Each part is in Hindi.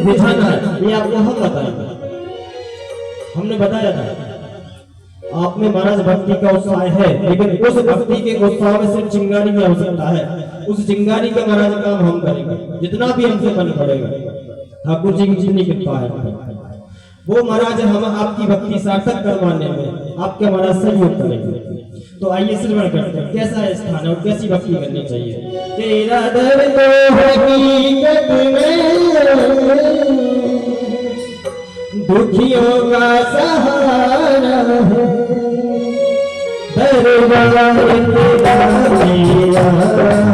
बुझाना है ये आपको हम बताएंगे। हमने बताया था आप में महाराज भक्ति का उत्साह है, लेकिन उस भक्ति के उत्साह में सिर्फ चिंगारी की आवश्यकता है। उस चिंगारी का महाराज काम हम करेंगे, जितना भी हमसे बन पड़ेगा। ठाकुर जी की जितनी कृपा है वो महाराज हम आपकी भक्ति सार्थक करवाने में आपके महाराज सहयोग करेंगे। तो आइए श्रवण करते हैं कैसा है स्थान और कैसी भक्ति करनी चाहिए। तेरा दर्द हकीकत में दुखियों का सहारा है, दरबार तेरा मेरा, दरबार तेरा मेरा,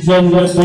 जन्नत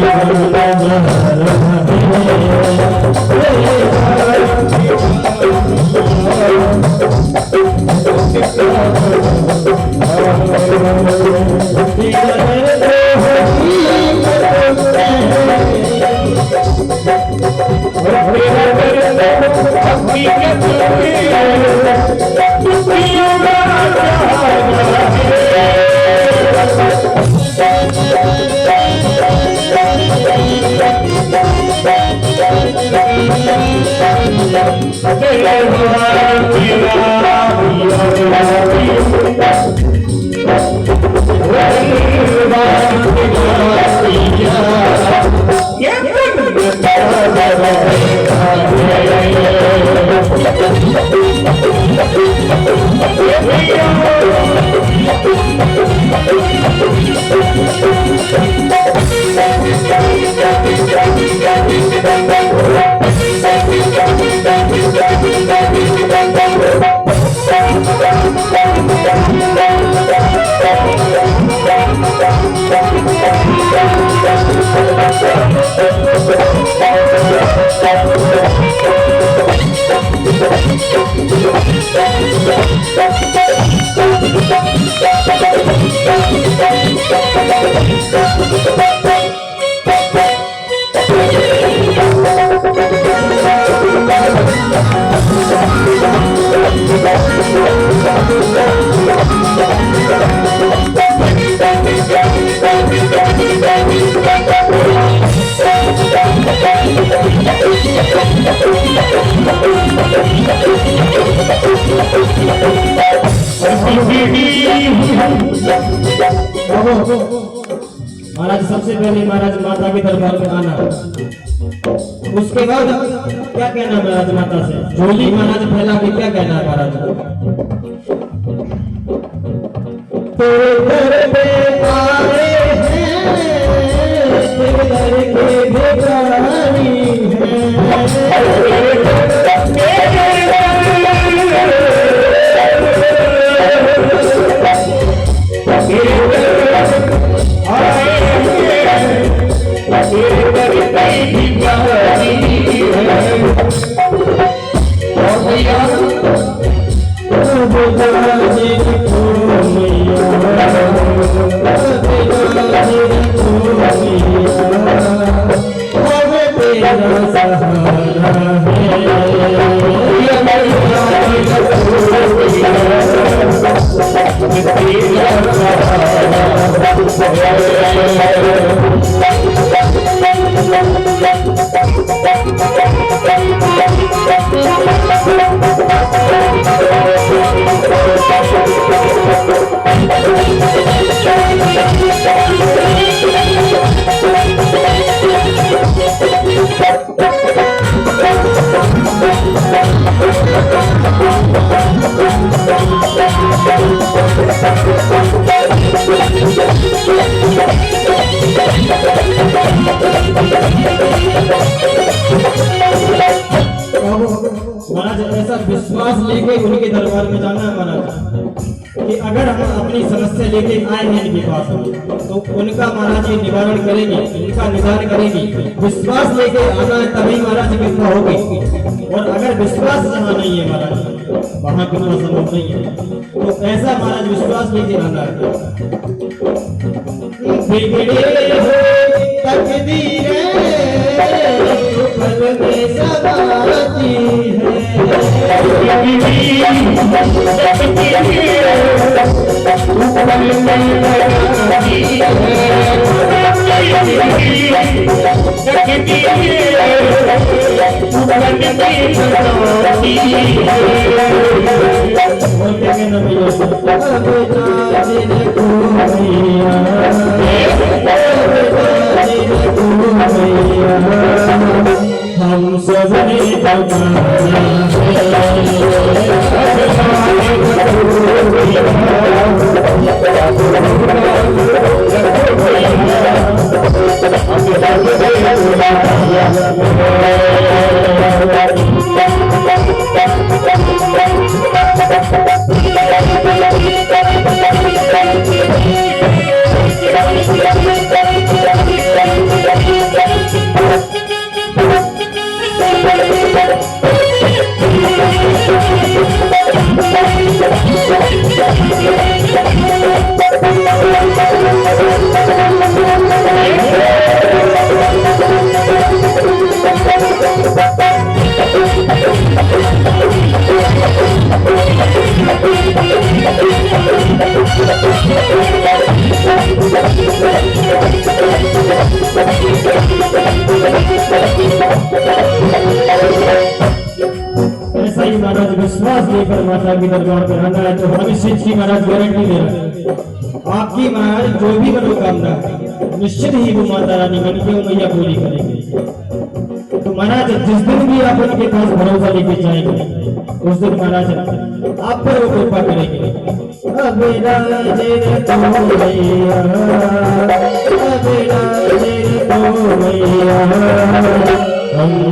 महाराज सबसे पहले महाराज माता के दरबार में आना, उसके बाद क्या कहना महाराज माता से, झोली महाराज फैला के क्या कहना है महाराज तेरे दर पे आए हैं, तेरे दर के भिखारी महाराज ऐसा विश्वास लेके उनके दरबार में जाना है महाराज कि अगर हम अपनी समस्या लेके आए हैं इनके पास तो उनका महाराज ये निवारण करेंगे, इनका निदान करेंगे। विश्वास लेके आना है तभी महाराज कृपा होगी, और अगर विश्वास जहाँ नहीं है महाराज वहाँ कृपा संभव नहीं है। तो ऐसा महाराज विश्वास लेके आना है। है हम सब ऐसा ही महाराज विश्वास लेकर माता के दरबार पर आना है तो हमें शिव जी महाराज गारंटी दे रहे हैं आपकी महाराज जो भी मनोकामना है निश्चित ही वो माता रानी मन के मैया पूरी करेंगे। तो महाराज जिस दिन भी आप उनके पास भरोसा लेके जाएंगे उस दिन महाराज आप पर वो कृपा करेंगे। हम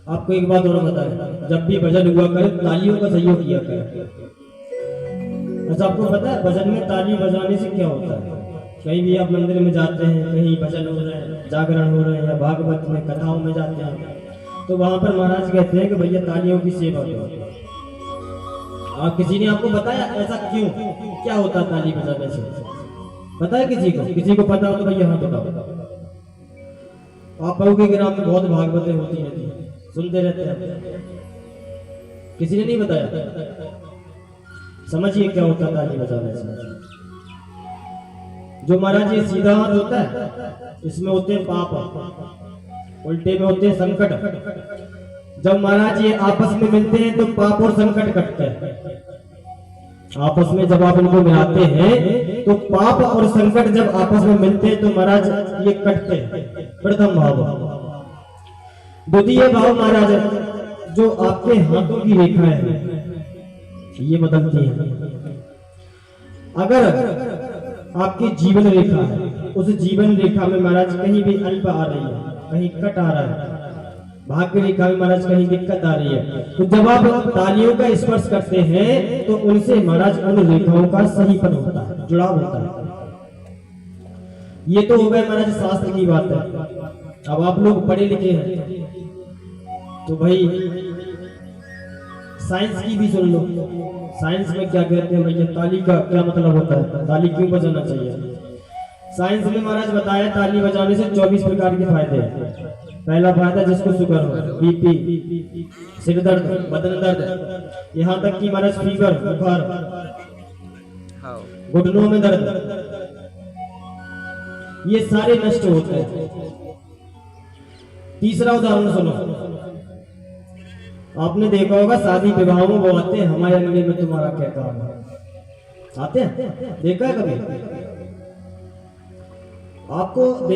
आपको एक बात और बता रहे, जब भी भजन हुआ करे तालियों का सहयोग किया करे। अच्छा आपको पता है भजन में ताली बजाने से क्या होता है? कहीं भी आप मंदिर में जाते हैं, कहीं भजन हो रहे हैं, जागरण हो रहे हैं या भागवत में कथाओं में जाते हैं तो वहां पर महाराज कहते हैं कि भैया तालियों की सेवा करो। आप किसी ने आपको बताया ऐसा क्यों, क्या होता है ताली बजाने से? पता है किसी को पता हो तो भैया हाँ बताओ। आप कहोगे कि ग्राम में बहुत भागवतें होती रहती हैं, सुनते रहते हैं, किसी ने नहीं बताया। समझिए क्या होता है ताली बजाने से। जो महाराज ये सीधा हाथ होता है इसमें होते हैं पाप, उल्टे में होते हैं संकट। जब महाराज ये आपस में मिलते हैं तो पाप और संकट कटते हैं। आपस में जब आप इनको मिलाते हैं तो पाप और संकट जब आपस में मिलते हैं तो महाराज ये कटते हैं। प्रथम भाव। द्वितीय भाव महाराज जो आपके हाथों की रेखा है ये बदलती है। अगर आपकी जीवन रेखा है उस जीवन रेखा में महाराज कहीं भी अल्प आ रही है, कहीं कट आ रहा है, भाग्य रेखा में महाराज कहीं दिक्कत आ रही है, तो जब आप तालियों का स्पर्श करते हैं तो उनसे महाराज उन रेखाओं का सही पद होता है, जुड़ाव होता है। ये तो हो गए महाराज शास्त्र की बात है। अब आप लोग पढ़े लिखे हैं तो भाई साइंस की भी सुन लो। साइंस में क्या कहते हैं भैया, ताली का क्या मतलब होता है, ताली क्यों बजाना चाहिए? साइंस में महाराज बताया ताली बजाने से 24 प्रकार के फायदे हैं। पहला फायदा जिसको शुगर हो, बीपी, सिर दर्द, बदन दर्द, यहाँ तक कि महाराज फीवर, बुखार, घुटनों में दर्द, ये सारे नष्ट होते हैं। तीसरा उदाहरण सुनो, आपने देखा होगा शादी विवाहों में वो आते हैं, हमारे अंगने में तुम्हारा क्या काम है, आते हैं, देखा है कभी?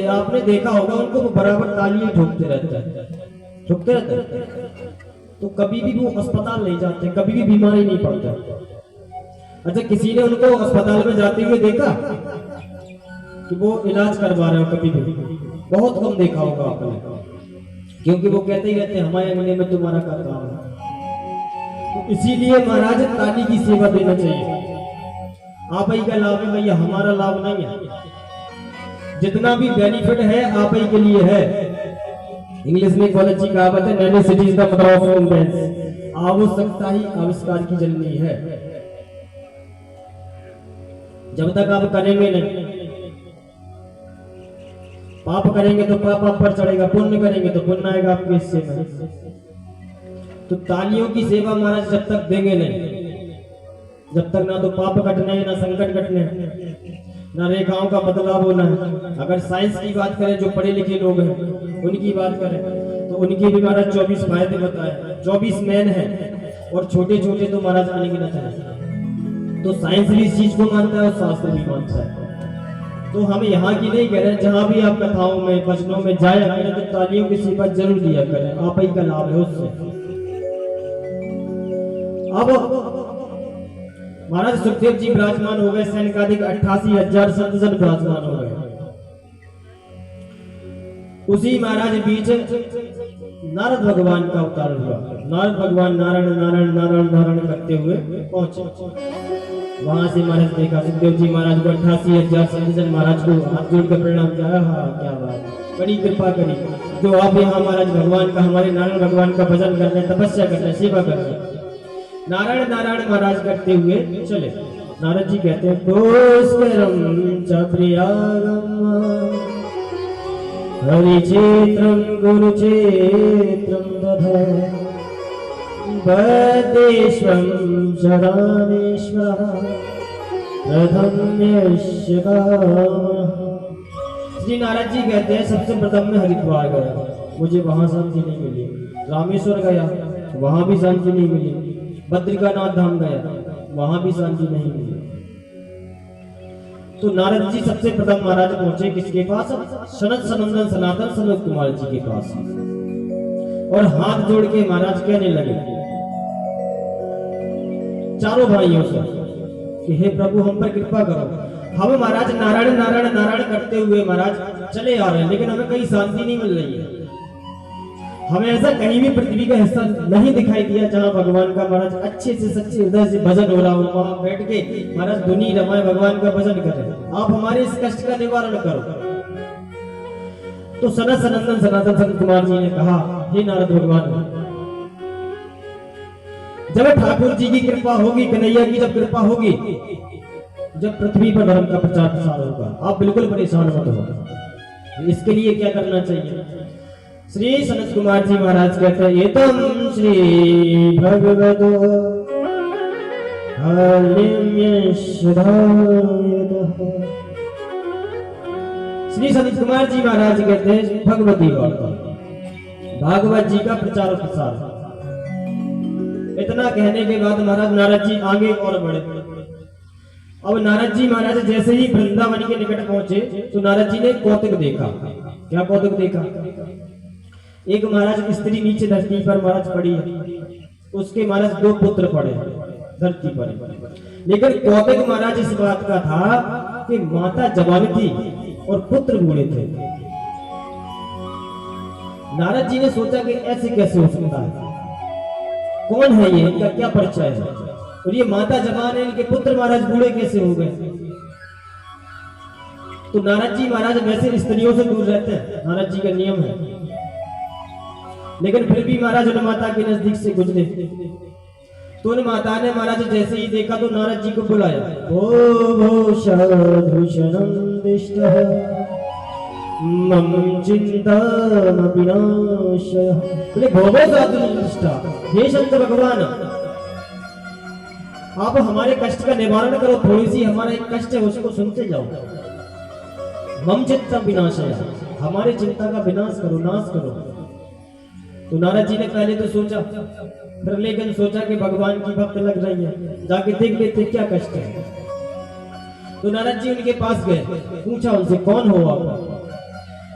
आपने देखा होगा उनको वो बराबर तालियां ठोकते रहते हैं। तो कभी भी वो अस्पताल नहीं जाते, कभी भी बीमारी नहीं पड़ता। अच्छा, किसी ने उनको अस्पताल में जाते हुए देखा कि वो इलाज करवा रहे हो? कभी भी बहुत कम देखा होगा आपने, क्योंकि वो कहते ही रहते हमारे अंगने में तुम्हारा क्या काम है। तो इसीलिए महाराज ताली की सेवा देना चाहिए। आप ही का लाभ है भैया, हमारा लाभ नहीं है। जितना भी बेनिफिट है आप ही के लिए है। इंग्लिश में एक अच्छी कहावत है, necessity is the mother of invention. आवश्यकता ही आविष्कार की जननी है। जब तक आप करेंगे नहीं, पाप करेंगे तो पाप आप पर चढ़ेगा, पुण्य करेंगे तो पुण्य आएगा आपके हिस्से में। तो तालियों की सेवा महाराज जब तक देंगे नहीं, जब तक ना तो पाप कटने हैं, ना संकट कटने हैं, ना रेखाओं का बदलाव होना है। अगर साइंस की बात करें, जो पढ़े लिखे लोग हैं उनकी बात करें, तो उनकी भी महाराज 24 फायदे बताए, 24 मैन है, और छोटे छोटे तो महाराज अनगिनत है। तो साइंस भी इस चीज को मानता है और शास्त्र भी मानता है। तो हम यहाँ की नहीं कह रहे, जहां भी आप कथाओं में वचनों में जाया करें तो तालियों की सेवा जरूर दिया करें, आप ही का लाभ है उससे। अब महाराज सुखदेव जी विराजमान हो गए, सैनिकाधिक 88,000 संतजन विराजमान हो गए। उसी महाराज बीच नारद भगवान का अवतार हुआ। नारद भगवान नारायण नारायण नारायण नारायण करते हुए पहुंचे। वहां से महाराज देखा सुखदेव जी महाराज को 88,000 संतजन महाराज को हाथ जोड़ कर प्रणाम किया। हाँ, क्या बात, बड़ी कृपा करी जो आप यहाँ महाराज भगवान का, हमारे नारायण भगवान का भजन कर रहे हैं, तपस्या कर रहे हैं, सेवा कर रहे हैं। नारायण नारायण महाराज करते हुए चले। नारद जी कहते हैं, पुष्करम च प्रियागम हरिक्षेत्रम गुरुक्षेत्रम दधा वदेश्वम च रामेश्वर प्रथम्यस्य कामः। श्री नारद जी कहते हैं, सबसे प्रथम में हरिद्वार गया, मुझे वहां शांति नहीं मिली। रामेश्वर गया, वहां भी शांति नहीं मिली। बद्रिकानाथ धाम गया, वहां भी शांति नहीं मिली। तो नारद जी सबसे प्रथम महाराज पहुंचे किसके पास? सनत सनंदन सनातन सनत कुमार जी के पास, और हाथ जोड़ के महाराज कहने लगे चारों भाइयों से कि हे प्रभु, हम पर कृपा करो। हम महाराज नारायण नारायण नारायण करते हुए महाराज चले आ रहे हैं, लेकिन हमें कहीं शांति नहीं मिल रही है। हमें ऐसा कहीं भी पृथ्वी का हिस्सा नहीं दिखाई दिया जहां भगवान का महाराज अच्छे से सच्चे हृदय से भजन हो रहा हो, वहां बैठ के महाराज धुनी रमाए भगवान का भजन करें। आप हमारे इस कष्ट का निवारण करो। तो सनत सनंदन सनातन संत कुमार जी ने कहा, हे नारद भगवान, जब ठाकुर जी की कृपा होगी, कन्हैया की जब कृपा होगी, जब पृथ्वी पर धर्म का प्रचार प्रसार होगा, आप बिल्कुल परेशान मत हो। इसके लिए क्या करना चाहिए? श्री सनत कुमार जी महाराज कहते हैं, एतम श्री भगवतो श्री सनत कुमार जी महाराज कहते हैं, भगवती वार्ता, भागवत जी का प्रचार प्रसार। इतना कहने के बाद महाराज नारद जी आगे और बढ़े। अब नारद जी महाराज जैसे ही वृंदावन के निकट पहुंचे तो नारद जी ने कौतुक देखा। क्या कौतुक देखा? एक महाराज स्त्री नीचे धरती पर महाराज पड़ी है, उसके महाराज 2 पुत्र पड़े धरती पर। लेकिन कौतुक महाराज इस बात का था कि माता जवान थी और पुत्र बूढ़े थे। नारद जी ने सोचा कि ऐसे कैसे हो सकता है, कौन है ये, इनका क्या परिचय है, और ये माता जवान है, इनके पुत्र महाराज बूढ़े कैसे हो गए। तो नारद जी महाराज वैसे स्त्रियों से दूर रहते हैं, नारद जी का नियम है, लेकिन फिर भी महाराज उन माता के नजदीक से गुजरे। तो उन माता ने महाराज जैसे ही देखा तो नारद जी को बुलाया, मम हे संत भगवान, आप हमारे कष्ट का निवारण करो, थोड़ी सी हमारा एक कष्ट है उसको सुनते जाओ। मम चित्तम विनाशाय, हमारे चिंता का विनाश करो, नाश करो। तो नारद जी ने पहले तो सोचा, फिर लेकिन सोचा कि भगवान की भक्त लग रही है, जाके देख लेते क्या कष्ट है। तो नारद जी उनके पास गए, पूछा उनसे, कौन हो आप?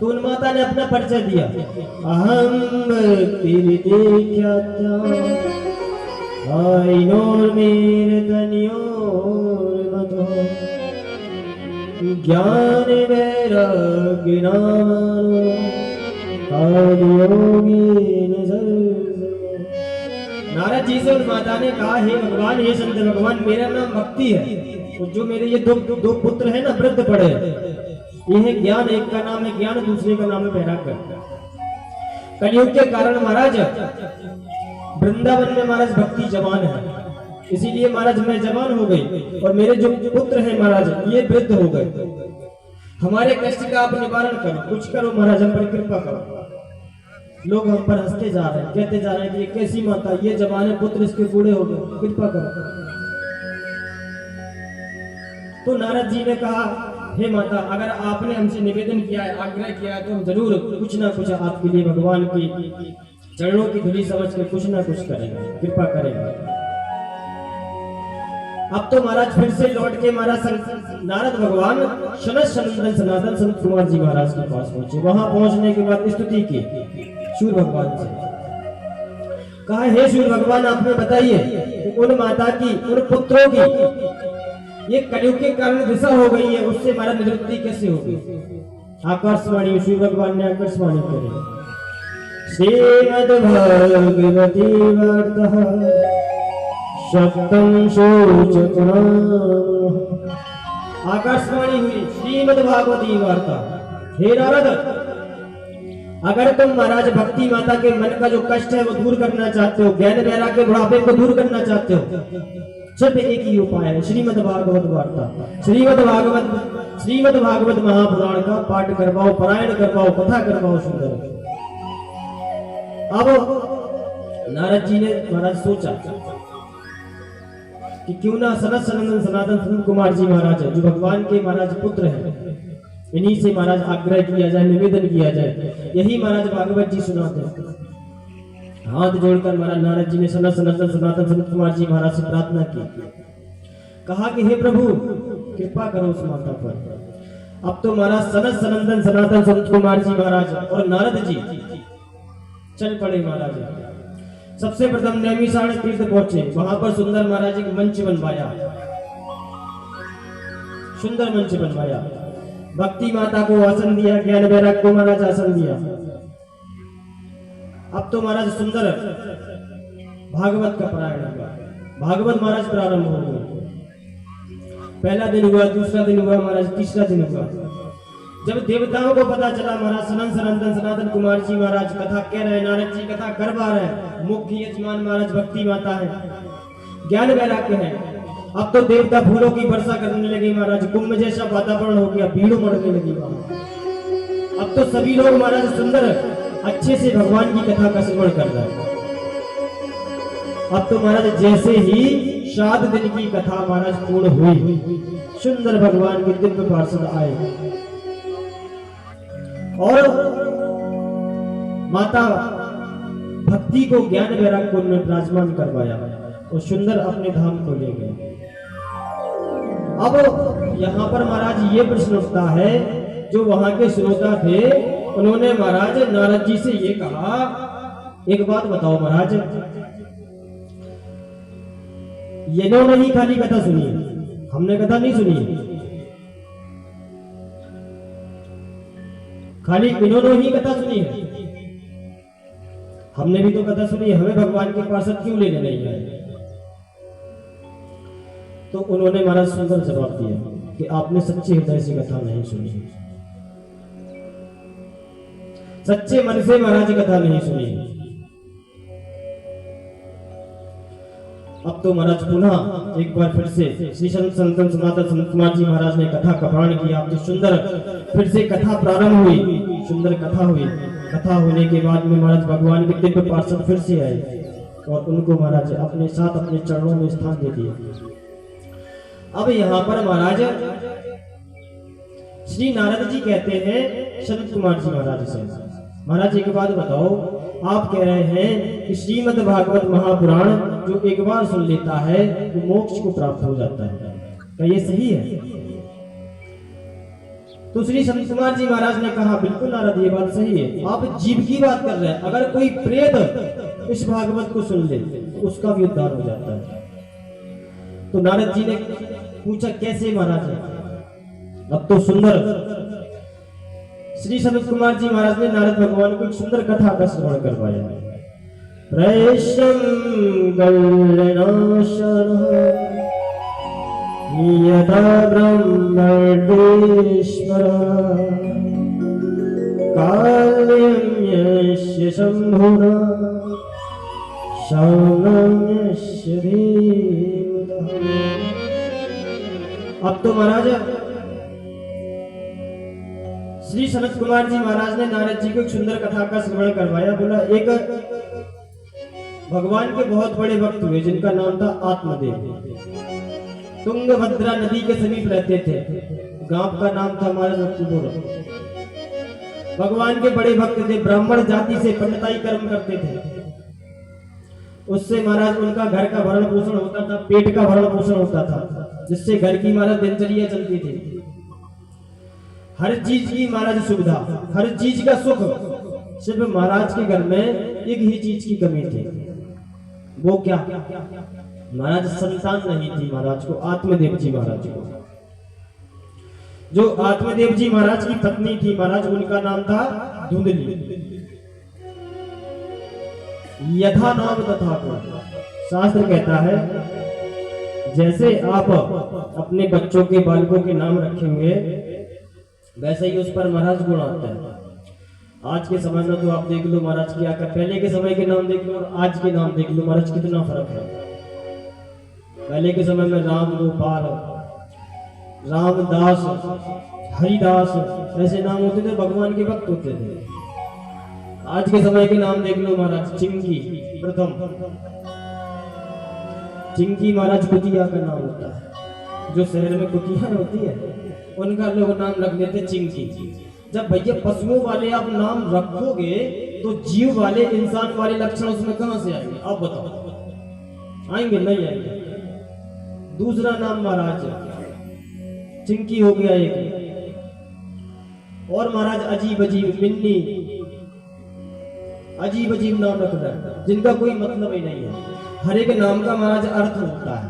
तो उन माता ने अपना परिचय दिया, अहम आइनोर मेरे तनियो ज्ञान वैराग्य नाम योगी नारद जी से उन माता ने कहा, हे भगवान, हे संत भगवान, मेरा नाम भक्ति है, और जो मेरे ये दो पुत्र हैं ना, वृद्ध पड़े, ये है ज्ञान, एक का नाम है ज्ञान, दूसरे का नाम है वैराग्य। कलयुग के कारण महाराज वृंदावन में महाराज भक्ति जवान है, इसीलिए महाराज मैं जवान हो गई और मेरे जो पुत्र हैं महाराज ये वृद्ध हो गए। हमारे कष्ट का आप निवारण करो, कुछ करो महाराज, हम पर कृपा करो। लोग हम पर हंसते जा रहे हैं, कहते जा रहे हैं कि ये कैसी माता, ये जवान पुत्र इसके बूढ़े हो गए, कृपा करो। तो नारद जी ने कहा, हे माता, अगर आपने हमसे निवेदन किया है, आग्रह किया है, तो हम जरूर कुछ ना कुछ आपके लिए भगवान की चरणों की धूली समझ कर कुछ ना कुछ करेंगे, कृपा करेंगे। अब तो महाराज फिर से लौट के महाराज नारद भगवान सनत सनंदन सनातन संत कुमार जी महाराज के पास पहुंचे। वहां पहुंचने के बाद स्तुति की सूर्य भगवान से, कहा, हे सूर्य भगवान, आपने बताइए उन माता की, उन पुत्रों की ये कलयुग के कारण दिशा हो गई है, उससे हमारा निवृत्ति कैसे होगी? आकाशवाणी सूर्य भगवान ने आकाशवाणी करी, श्रीमद्भागवती वार्ता सत्यम शोचना। आकाशवाणी हुई श्रीमद्भागवती वार्ता। हे नारद, अगर तुम महाराज भक्ति माता के मन का जो कष्ट है वो दूर करना चाहते हो, ज्ञान वैराग्य के बुढ़ापे को दूर करना चाहते हो, सिर्फ एक ही उपाय है, श्रीमद्भागवत वार्ता। श्रीमद्भागवत महापुराण का पाठ करवाओ, पारायण करवाओ, कथा करवाओ सुंदर। अब नारद जी ने महाराज सोचा कि क्यों ना सनत सनंदन सनातन संत कुमार जी महाराज है, जो भगवान के महाराज पुत्र हैं, इन्हीं से महाराज आग्रह किया जाए, निवेदन किया जाए। यही महाराज भागवत जी सुनाते हैं। हाथ जोड़कर महाराज नारद जी ने सनत सनंदन सनातन संत कुमार जी महाराज से प्रार्थना की, कहा कि हे प्रभु, कृपा करो उस माता पर। अब तो महाराज सनत सनंदन सनातन संत कुमार जी महाराज और नारद जी चल पड़े महाराज। सबसे प्रथम नैमिषारण्य तीर्थ पहुंचे, वहां पर सुंदर महाराज एक मंच बनवाया, सुंदर मंच बनवाया, भक्ति माता को आसन दिया, ज्ञान वैराग्य को महाराज आसन दिया। अब तो महाराज सुंदर भागवत का पारायण हुआ, भागवत महाराज प्रारंभ हो गए। पहला दिन हुआ, दूसरा दिन हुआ महाराज, तीसरा दिन हुआ। जब देवताओं को पता चला महाराज सनत सनंदन सनातन कुमार जी महाराज कथा कह रहे हैं, नारद जी कथा करवा रहे हैं, मुख्य यजमान महाराज भक्ति माता है, ज्ञान वैराग्य है, अब तो देवता फूलों की वर्षा करने लगे महाराज, कुंभ जैसा वातावरण हो गया, भीड़ उमड़ने लगी वहां। अब तो सभी लोग महाराज सुंदर अच्छे से भगवान की कथा का श्रवण कर रहे हैं। अब तो महाराज जैसे ही 7 दिन की कथा महाराज पूर्ण हुई, सुंदर भगवान के दिव्य पार्षद आए और माता भक्ति को ज्ञान वैराग्य को विराजमान करवाया और सुंदर अपने धाम को ले गए। अब यहाँ पर महाराज ये प्रश्न उठता है, जो वहां के श्रोता थे उन्होंने महाराज नारद जी से ये कहा, एक बात बताओ महाराज, ये नहीं खाली कथा सुनी, हमने कथा नहीं सुनी, खाली इन्होंने ही कथा सुनी है, हमने भी तो कथा सुनी है, हमें भगवान के पार्षद क्यों लेने नहीं आए? तो उन्होंने महाराज सुंदर जवाब दिया कि आपने सच्चे हृदय से कथा नहीं सुनी, सच्चे मन से महाराज कथा नहीं सुनी। अब तो महाराज पुनः एक बार फिर से श्री संत सनातन संत कुमार जी महाराज ने कथा का पारायण किया। अब तो सुंदर फिर से कथा प्रारंभ हुई, सुंदर कथा हुई। कथा होने के बाद में महाराज भगवान के दिव्य पार्षद फिर से आए और उनको महाराज अपने साथ अपने चरणों में स्थान दे दिया। अब यहाँ पर महाराज श्री नारद जी कहते हैं संत कुमार जी महाराज से, महाराज एक बात बताओ, आप कह रहे हैं कि श्रीमद् भागवत महापुराण जो एक बार सुन लेता है वो मोक्ष को प्राप्त हो जाता है, क्या ये सही है? तो श्री संत कुमार जी महाराज ने कहा, बिल्कुल नारद, ये बात सही है, आप जीव की बात कर रहे हैं, अगर कोई प्रेत इस भागवत को सुन ले तो उसका भी उद्धार हो जाता है। तो नारद जी ने पूछा, कैसे महाराज? अब तो सुंदर श्री सनत कुमार जी महाराज ने नारद भगवान को एक सुंदर कथा का श्रवण करवाया। प्रैशम गल्लनाशन यथा ब्रह्मदेश्वर काल्यं यस्य शंभुना शौनं यस्य देवता। अब तो महाराज श्री सनत कुमार जी महाराज ने नारद जी को एक सुंदर कथा का श्रवण करवाया। बोला एक भगवान के बहुत बड़े भक्त हुए जिनका नाम था आत्मदेव। तुंगभद्रा नदी के समीप रहते थे। गांव का नाम था महाराज अक्टूबर। भगवान के बड़े भक्त थे, ब्राह्मण जाति से पंडिताई कर्म करते थे। उससे महाराज उनका घर का भरण पोषण होता था, पेट का भरण पोषण होता था, जिससे घर की महाराज दिनचर्या चलती थी। हर चीज की महाराज सुविधा, हर चीज का सुख। सिर्फ महाराज के घर में एक ही चीज की कमी थी। वो क्या? महाराज संतान नहीं थी महाराज को, आत्मदेव जी महाराज को। जो आत्मदेव जी महाराज की पत्नी थी महाराज, उनका नाम था धुंधली। यथा नाम तथा गुण। शास्त्र कहता है जैसे आप अपने बच्चों के बालकों के नाम रखेंगे वैसे ही उस पर महाराज गुण आता है। आज के समय में तो आप देख लो महाराज क्या कर, पहले के समय के नाम देख लो और आज के नाम देख लो महाराज, कितना फर्क है। पहले के समय में राम गोपाल, रामदास, हरिदास ऐसे नाम होते थे, भगवान के भक्त होते थे। आज के समय के नाम देख लो महाराज, चिंकी प्रथम, चिंकी महाराज कुतिया का नाम होता है। जो शहर में कुतिया होती है उनका लोग नाम रख देते चिंकी। जब भैया पशुओं वाले आप नाम रखोगे तो जीव वाले, इंसान वाले लक्षण उसमें कहां से आएंगे? आप बताओ, आएंगे? नहीं आएंगे। दूसरा नाम महाराज चिंकी हो गया एक, और महाराज अजीब अजीब, मिन्नी, अजीब अजीब नाम रख रहा है जिनका कोई मतलब ही नहीं है। हर एक नाम का महाराज अर्थ होता है।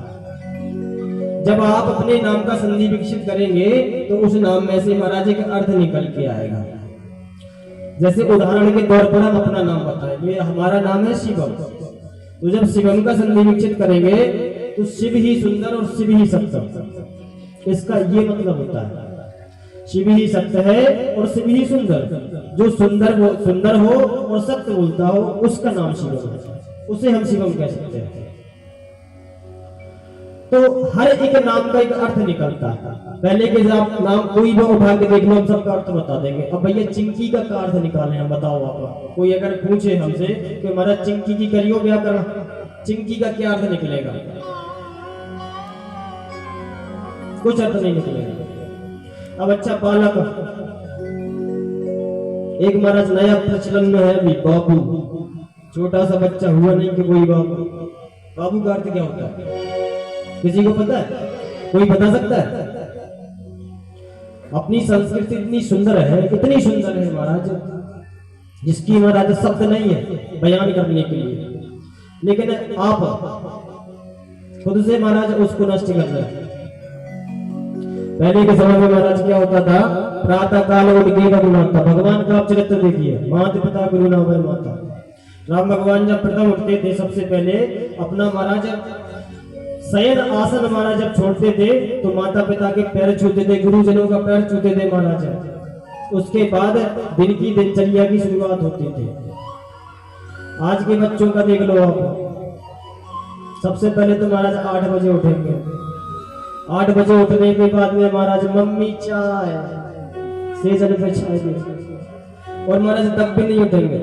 जब आप अपने नाम का संधि विकसित करेंगे तो उस नाम में से महाराज एक अर्थ निकल के आएगा। जैसे उदाहरण के तौर पर हम अपना नाम बताएंगे, हमारा नाम है शिवम। तो जब शिवम का संधि विकसित करेंगे तो शिव ही सुंदर और शिव ही सत्य, इसका ये मतलब होता है। शिव ही सत्य है और शिव ही सुंदर। जो सुंदर हो और सत्य बोलता हो उसका नाम शिवम है, उसे हम शिवम कह सकते हैं। तो हर एक नाम का एक अर्थ निकलता है। पहले के नाम कोई भी उठा के देख लो, हम सबका अर्थ बता देंगे। अब भैया चिंकी का क्या अर्थ निकालें हम, बताओ आप। कोई अगर पूछे हमसे कि हमारा चिंकी की करियो व्याकरण, चिंकी का क्या अर्थ निकलेगा? कुछ अर्थ नहीं निकलेगा। अब अच्छा बालक, एक महाराज नया प्रचलन में है अभी बाबू। छोटा सा बच्चा हुआ नहीं कि कोई बाबू। बाबू का अर्थ क्या होता है? किसी को पता है? कोई बता सकता है? अपनी संस्कृति इतनी सुंदर है, इतनी सुंदर है महाराज, जिसकी महाराज शब्द नहीं है बयान करने के लिए। लेकिन आप खुद से महाराज उसको नष्ट कर रहे हैं। पहले के समय में महाराज क्या होता था? प्रातः काल उनके का गुण था। भगवान का आप चरित्र देखिए, माता पिता गुरु ना वै माता। राम भगवान जब प्रथम उठते थे सबसे पहले अपना महाराज शयन आसन महाराज जब छोड़ते थे तो माता पिता के पैर छूते थे, गुरुजनों का पैर छूते थे महाराज। उसके बाद दिन की दिनचर्या की शुरुआत होती थी। आज के बच्चों का देख लो आप, सबसे पहले तो महाराज 8 बजे उठेंगे। 8 बजे उठने के बाद में महाराज मम्मी चाय, सेजन पे चाय दे, और महाराज तब भी नहीं उठेंगे।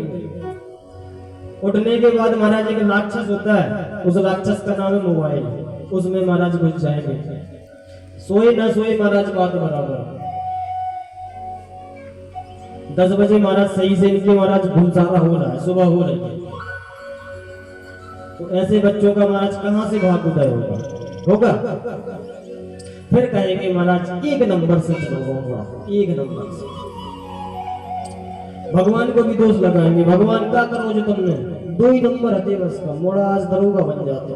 उठने के बाद महाराज एक राक्षस होता है, उस राक्षस का नाम है मोबाइल, उसमें महाराज घुस जाएंगे। सोए ना सोए महाराज बात बराबर। 10 बजे महाराज सही से इनके महाराज भूलसारा हो रहा है, सुबह हो रही है। तो ऐसे बच्चों का महाराज कहां से भाग उदय होगा? फिर कहेंगे महाराज एक नंबर से होगा, एक नंबर से। भगवान को भी दोष लगाएंगे, भगवान क्या करो जो तुमने 2 ही नंबर हते बस का, मोड़ा आज दरोगा बन जाते।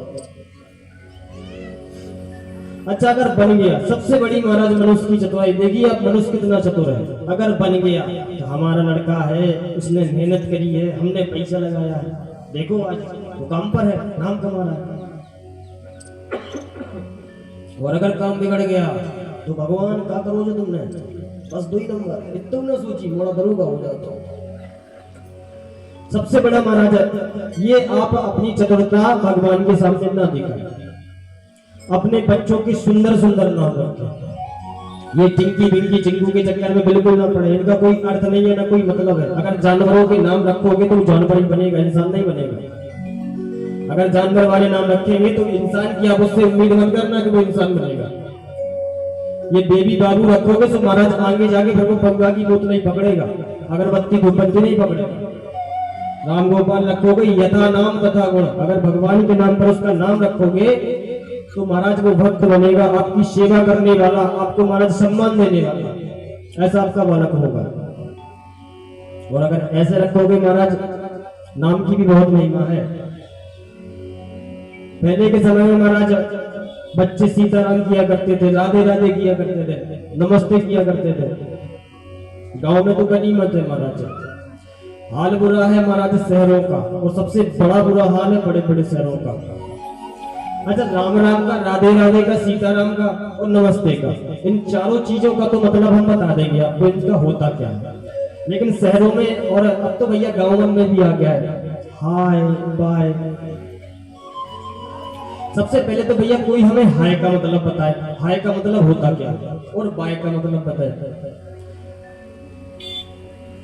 अच्छा अगर बन गया, सबसे बड़ी महाराज मनुष्य की चतुराई देखिए आप, मनुष्य कितना चतुर है। अगर बन गया तो हमारा लड़का है, उसने मेहनत करी है, हमने पैसा लगाया है, देखो आज वो काम पर है, नाम कमा रहा है। और अगर काम बिगड़ गया तो भगवान क्या करोगे तुमने, बस 2 ही नंबर, इतना सोची मोड़ा दरोगा हो जाता। सबसे बड़ा महाराज ये आप अपनी चतुरता भगवान के सामने ना दिखाएं। अपने बच्चों की सुंदर सुंदर नाम रखें। ये टिंकी बिंकी चिंकू के चक्कर में बिल्कुल ना पड़े, इनका कोई अर्थ नहीं है ना कोई मतलब है। अगर जानवरों के नाम रखोगे तो जानवर ही बनेगा, इंसान नहीं बनेगा। अगर जानवर वाले नाम रखेंगे तो इंसान की आप उससे उम्मीद मत करना कि वो इंसान बनेगा। ये बेबी बाबू रखोगे तो महाराज आगे जाके फिर वो पगवा की बोतल नहीं पकड़ेगा, अगरबत्ती धूपबत्ती नहीं पकड़ेगा। राम गोपाल रखोगे यथा नाम तथा गुण, अगर भगवान के नाम पर उसका नाम रखोगे तो महाराज वो भक्त बनेगा, आपकी सेवा करने वाला, आपको महाराज सम्मान देने वाला, ऐसा आपका बालक होगा। और अगर ऐसे रखोगे महाराज, नाम की भी बहुत महिमा है। पहले के समय में महाराज बच्चे सीताराम किया करते थे, राधे राधे किया करते थे, नमस्ते किया करते थे। गांव में तो गनीमत है महाराज। हाल बुरा है महाराज शहरों का, और सबसे बड़ा बुरा हाल है बड़े बड़े शहरों का। अच्छा राम राम का, राधे राधे का, सीताराम का और नमस्ते का, इन चारों चीजों का तो मतलब हम बता देंगे आपको इनका होता क्या है। लेकिन शहरों में और अब तो भैया गाँव में भी आ गया है हाय बाय। सबसे पहले तो भैया कोई हमें हाय का मतलब बताए, हाय का मतलब होता क्या है और बाय का मतलब बताए।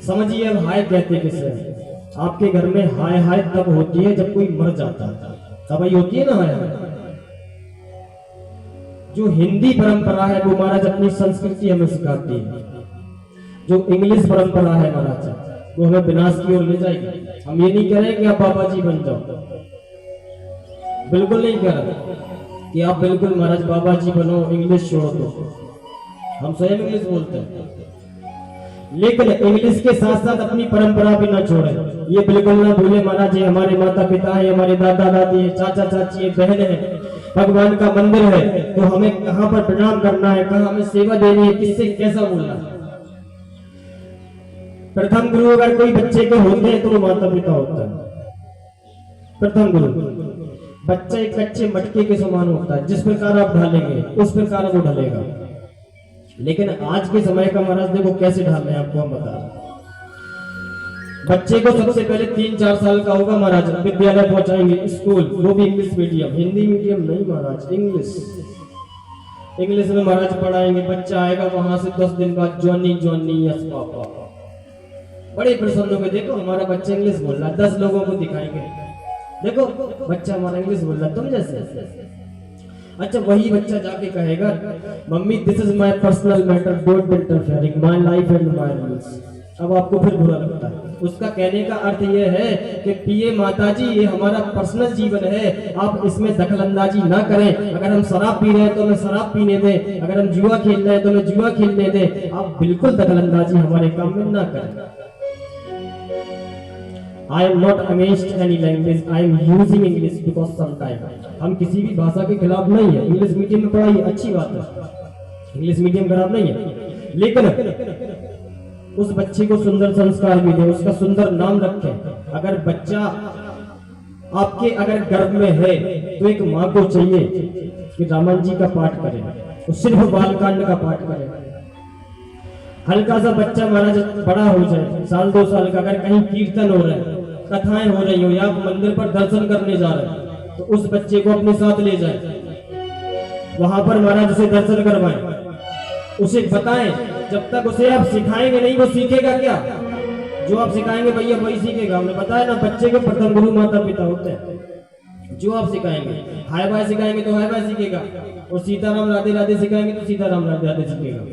समझिए अब हाय कहते किसे। आपके घर में हाय हाय तब होती है जब कोई मर जाता है, तब ही होती है ना हाय। जो हिंदी परंपरा है वो महाराज अपनी संस्कृति हमें सिखाती है। जो इंग्लिश परंपरा है महाराज वो हमें विनाश की ओर ले जाएगी। हम ये नहीं कह रहे कि आप बाबा जी बन जाओ, बिल्कुल नहीं कह रहे कि आप बिल्कुल महाराज बाबा जी बनो, इंग्लिश छोड़ दो। हम स्वयं इंग्लिश बोलते हैं, लेकिन इंग्लिश के साथ साथ अपनी परंपरा भी ना छोड़े। ये बिल्कुल ना भूले महाराज, ये हमारे माता पिता है, हमारे दादा दादी है, चाचा चाची है, बहन है, भगवान का मंदिर है, तो हमें कहाँ पर प्रणाम करना है, कहाँ हमें सेवा देनी है, किससे कैसा बोलना है। प्रथम गुरु अगर कोई बच्चे के होते हैं तो वो माता पिता होता है। प्रथम गुरु बच्चा एक कच्चे मटके के समान होता है, जिस प्रकार आप ढालेंगे उस प्रकार वो ढलेगा। लेकिन आज के समय का महाराज देखो कैसे ढाल रहे हैं, आपको हम बता रहे। बच्चे को सबसे पहले 3-4 साल का होगा महाराज, विद्यालय पहुंचाएंगे, स्कूल, वो भी इंग्लिश मीडियम, हिंदी मीडियम नहीं महाराज, इंग्लिश में महाराज पढ़ाएंगे। बच्चा आएगा वहां से 10 दिन बाद जॉनी जॉनी यस पापा, बड़े प्रसन्न होंगे, देखो हमारा बच्चा इंग्लिश बोल रहा है। 10 लोगों को दिखाएंगे, देखो बच्चा हमारा इंग्लिश बोल रहा है, तुम जैसे। अच्छा वही बच्चा जाके कहेगा mummy this is my personal matter, don't interfere in my life and my rules. अब आपको फिर बुरा लगता है। उसका कहने का अर्थ यह है कि पिए माताजी ये हमारा पर्सनल जीवन है, आप इसमें दखलंदाजी ना करें। अगर हम शराब पी रहे हैं तो हमें शराब पीने दें, अगर हम जुआ खेल रहे हैं तो हमें जुआ खेलने दें, आप बिल्कुल दखलंदाजी हमारे काम में ना करें। I am not against any language. I am using English because sometimes हम किसी भी भाषा के खिलाफ नहीं है। इंग्लिश मीडियम में पढ़ाई अच्छी बात है, इंग्लिश मीडियम खराब नहीं है, लेकिन उस बच्चे को सुंदर संस्कार भी दे, उसका सुंदर नाम रखें। अगर बच्चा आपके अगर गर्भ में है तो एक माँ को चाहिए कि रामायण जी का पाठ करे, वो सिर्फ बालकांड का पाठ करे। हल्का सा बच्चा महाराज बड़ा हो जाए, 1-2 साल का, अगर कहीं कीर्तन हो रहा है, कथाएं हो रही हो, या आप मंदिर पर दर्शन करने जा रहे हैं, तो उस बच्चे को अपने साथ ले जाए, वहां पर महाराज से दर्शन करवाएं, उसे बताएं। जब तक उसे आप सिखाएंगे नहीं वो सीखेगा क्या? जो आप सिखाएंगे भैया वही सीखेगा। हमने बताया ना, बच्चे के प्रथम गुरु माता पिता होते हैं। जो आप सिखाएंगे, हाय बाय सिखाएंगे तो हाय बाय सीखेगा, और सीताराम राधे राधे सिखाएंगे तो सीताराम राधे राधे सीखेगा।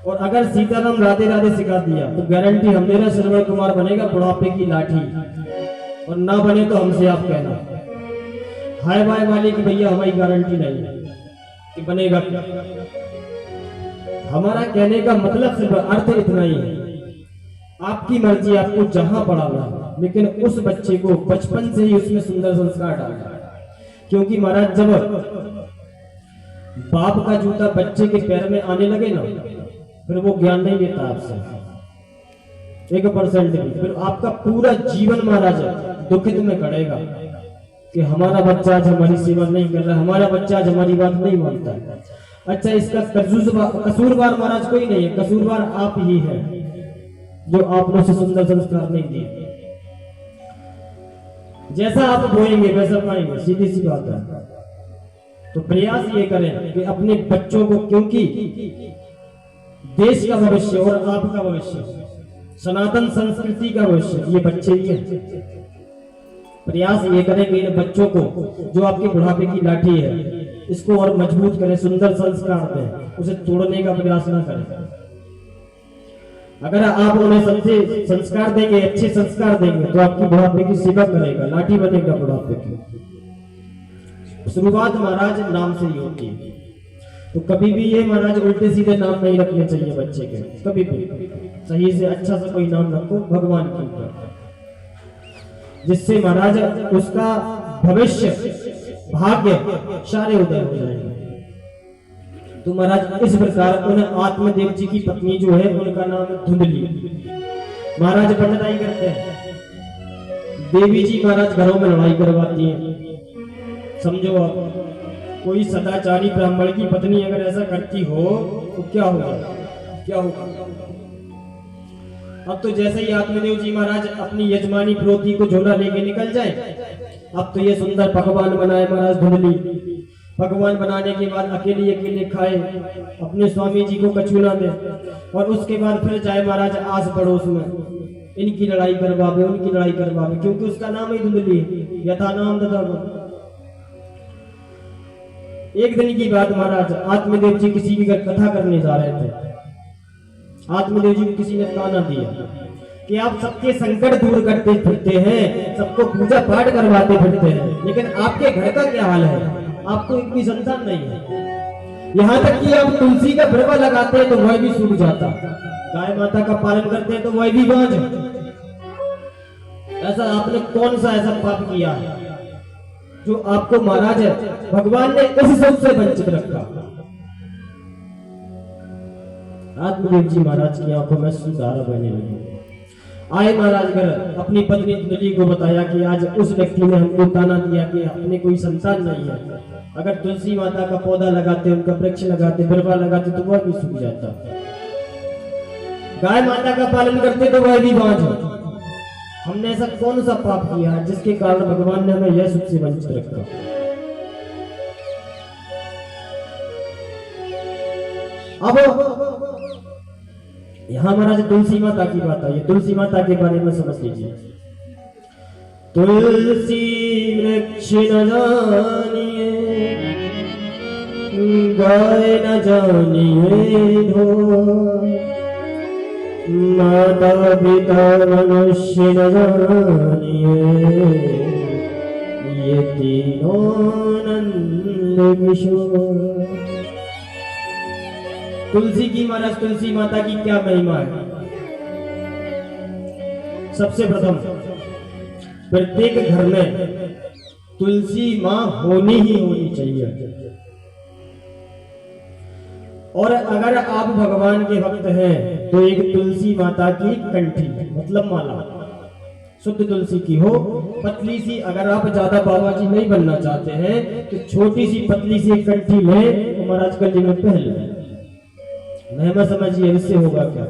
और अगर सीताराम राधे राधे सिखा दिया तो गारंटी हम दे रहे हैं श्रवण कुमार बनेगा बुढ़ापे की लाठी, और ना बने तो हमसे आप कहना। हाय बाय वाले की भैया हमारी गारंटी नहीं है कि बनेगा। हमारा कहने का मतलब सिर्फ अर्थ इतना ही है, आपकी मर्जी, आपको जहां पढ़ाना है, लेकिन उस बच्चे को बचपन से ही उसमें सुंदर संस्कार डालना। क्योंकि महाराज जब बाप का जूता बच्चे के पैर में आने लगे ना, फिर वो ज्ञान नहीं देता आपसे 1% भी। फिर आपका पूरा जीवन महाराज दुखित में करेगा कि हमारा बच्चा आज हमारी सेवा नहीं कर रहा, हमारा बच्चा आज हमारी बात नहीं मानता। अच्छा, इसका कसूरवार महाराज कोई नहीं है, कसूरवार आप ही है जो आपने उसे सुंदर संस्कार नहीं दिए। जैसा आप बोएंगे वैसा पाएंगे, सीधी सी बात है। तो प्रयास ये करें कि अपने बच्चों को, क्योंकि देश का भविष्य और आपका भविष्य, सनातन संस्कृति का भविष्य ये बच्चे ही हैं। प्रयास ये करें कि इन बच्चों को, जो आपके बुढ़ापे की लाठी है, इसको और मजबूत करें, सुंदर संस्कार दें, उसे तोड़ने का प्रयास ना करें। अगर आप उन्हें सबसे संस्कार देंगे, अच्छे संस्कार देंगे, तो आपकी बुढ़ापे की सेवा करेगा, लाठी बनेगा बुढ़ापे की। शुरुआत महाराज नाम से ही होती है। तो कभी भी ये महाराज उल्टे सीधे नाम नहीं रखने चाहिए बच्चे के, कभी भी सही से अच्छा सा कोई नाम रखो भगवान के ऊपर, जिससे महाराज उसका भविष्य, भाग्य सारे उदय हो जाएंगे। तो महाराज इस प्रकार उन्हें आत्मदेव जी की पत्नी जो है उनका नाम धुंधली। महाराज पंडिताई करते हैं, देवी जी महाराज घरों में लड़ाई करवाती हैं। समझो आप, कोई सदाचारी ब्राह्मण की पत्नी अगर ऐसा करती हो तो क्या होगा, क्या होगा। अब तो जैसे ही आत्मदेव जी महाराज अपनी यजमानी प्रोती को झोला लेके निकल जाए, अब तो ये सुंदर पकवान बनाए महाराज धुंधली। पकवान बनाने के बाद अकेले अकेले खाए, अपने स्वामी जी को कछुना दे, और उसके बाद फिर जाए महाराज आस पड़ोस में, इनकी लड़ाई करवावे, उनकी लड़ाई करवावे, क्योंकि उसका नाम ही धुंधली है, यथा नाम तथा गुण। एक दिन की बात महाराज, आत्मदेव जी किसी की कथा करने जा रहे थे। आत्मदेव जी को किसी ने ताना दिया कि आप सबके संकट दूर करते फिरते हैं, सबको पूजा पाठ करवाते फिरते हैं, लेकिन आपके घर का क्या हाल है, आपको एक भी संतान नहीं है। यहाँ तक कि आप तुलसी का वृक्ष लगाते हैं तो वह भी सूख जाता, गाय माता का पालन करते हैं तो वह भी बांझ। ऐसा आपने कौन सा ऐसा पाप किया है जो आपको महाराज भगवान ने इस सब से वंचित रखा। आत्मदेव जी महाराज की आंखों में सुधारा बहने लगी। आए महाराज घर, अपनी पत्नी धुंधली को बताया कि आज उस व्यक्ति ने हमको ताना दिया कि अपने कोई संतान नहीं है, अगर तुलसी माता का पौधा लगाते, उनका वृक्ष लगाते, बिरवा लगाते तो वह भी सूख जाता, गाय माता का पालन करते तो वह भी बांझ। हमने ऐसा कौन सा पाप किया जिसके कारण भगवान ने हमें यह सुख से वंचित रखा। अब यहां महाराज तुलसी माता की बात आई, तुलसी माता के बारे में समझ लीजिए। तुलसी वृक्ष न जानिए, गाय न जानिए ढोर, माता पिता मनुष्य न जानिए, ये तीनों नंद किशोर। तुलसी की महाराज, तुलसी माता की क्या महिमा है। सबसे प्रथम प्रत्येक घर में तुलसी माँ होनी ही होनी चाहिए। और अगर आप भगवान के भक्त हैं तो एक तुलसी माता की कंठी, मतलब माला शुद्ध तुलसी की हो, पतली सी। अगर आप ज्यादा बाबा जी नहीं बनना चाहते हैं तो छोटी सी पतली सी कंठी लें तो महाराज कल जी में पहन लें। महिमा समझिए, इससे होगा क्या।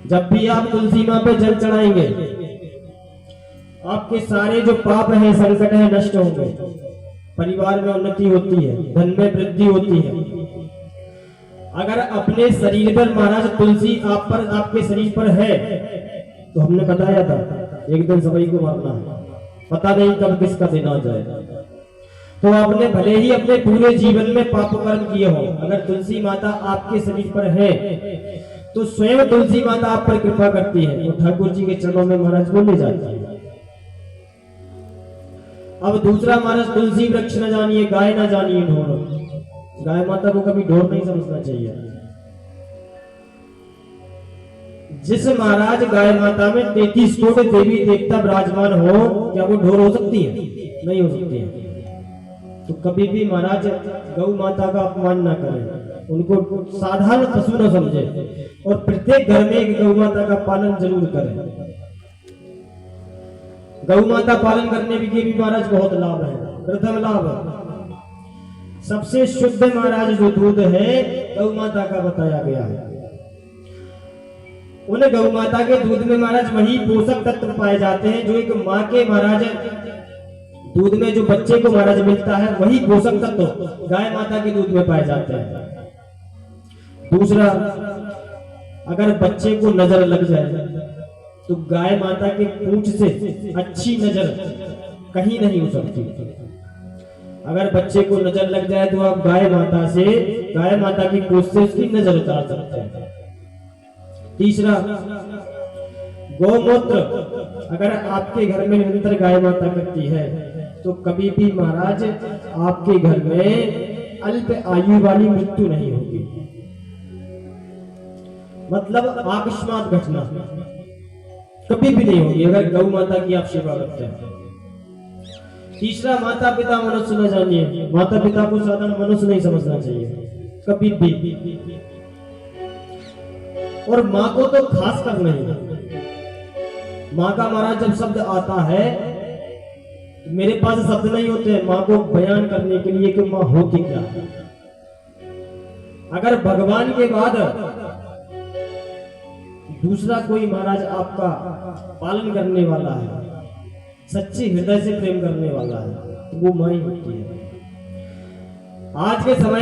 जब भी आप तुलसी माँ पे जल चढ़ाएंगे, आपके सारे जो पाप हैं, संकट है, नष्ट होंगे। परिवार में उन्नति होती है, धन में वृद्धि होती है। अगर अपने शरीर पर महाराज तुलसी आप पर, आपके शरीर पर है, तो हमने बताया था एक दिन सभी को मारना है, पता नहीं कब किसका दिन आ जाए। तो आपने भले ही अपने पूरे जीवन में पाप कर्म किए हो, अगर तुलसी माता आपके शरीर पर है तो स्वयं तुलसी माता आप पर कृपा करती है, तो ठाकुर जी के चरणों में महाराज बोले जाती है। अब दूसरा महाराज, तुलसी वृक्ष न जानिए, गाय न जानिए ढोर। गाय माता को कभी ढोर नहीं समझना चाहिए। जिस महाराज गाय माता में 33 कोटि देवी देवता विराजमान हो, क्या वो ढोर हो सकती है? नहीं हो सकती है। तो कभी भी महाराज गौ माता का अपमान ना करें, उनको साधारण पशु न समझे और प्रत्येक घर में एक गौ माता का पालन जरूर करें। गौ माता पालन करने के भी महाराज बहुत लाभ है। प्रथम लाभ, सबसे शुद्ध महाराज जो दूध है गौ माता का बताया गया है। उन गौ माता के दूध में महाराज वही पोषक तत्व पाए जाते हैं जो एक माँ के महाराज दूध में जो बच्चे को महाराज मिलता है, वही पोषक तत्व गाय माता के दूध में पाए जाते हैं। दूसरा, अगर बच्चे को नजर लग जाए तो गाय माता के पूंछ से अच्छी नजर कहीं नहीं हो सकती। अगर बच्चे को नजर लग जाए तो आप गाय माता की पूंछ से उसकी नजर उतार सकते हैं। तीसरा, गौमूत्र अगर आपके घर में निरंतर गाय माता करती है तो कभी भी महाराज आपके घर में अल्प आयु वाली मृत्यु नहीं होगी, मतलब आकस्मिक घटना कभी भी नहीं होगी अगर गौ माता की आप सेवा करते हैं। तीसरा, माता पिता मनुष्य न जानिए, माता पिता को साधारण मनुष्य नहीं समझना चाहिए कभी भी, और माँ को तो खास कर नहीं। माँ का महाराज जब शब्द आता है, मेरे पास शब्द नहीं होते माँ को बयान करने के लिए कि माँ होती क्या है। अगर भगवान के बाद दूसरा कोई महाराज आपका पालन करने वाला है, सच्चे हृदय से प्रेम करने वाला है, तो वो माँ ही होती है। आज के समय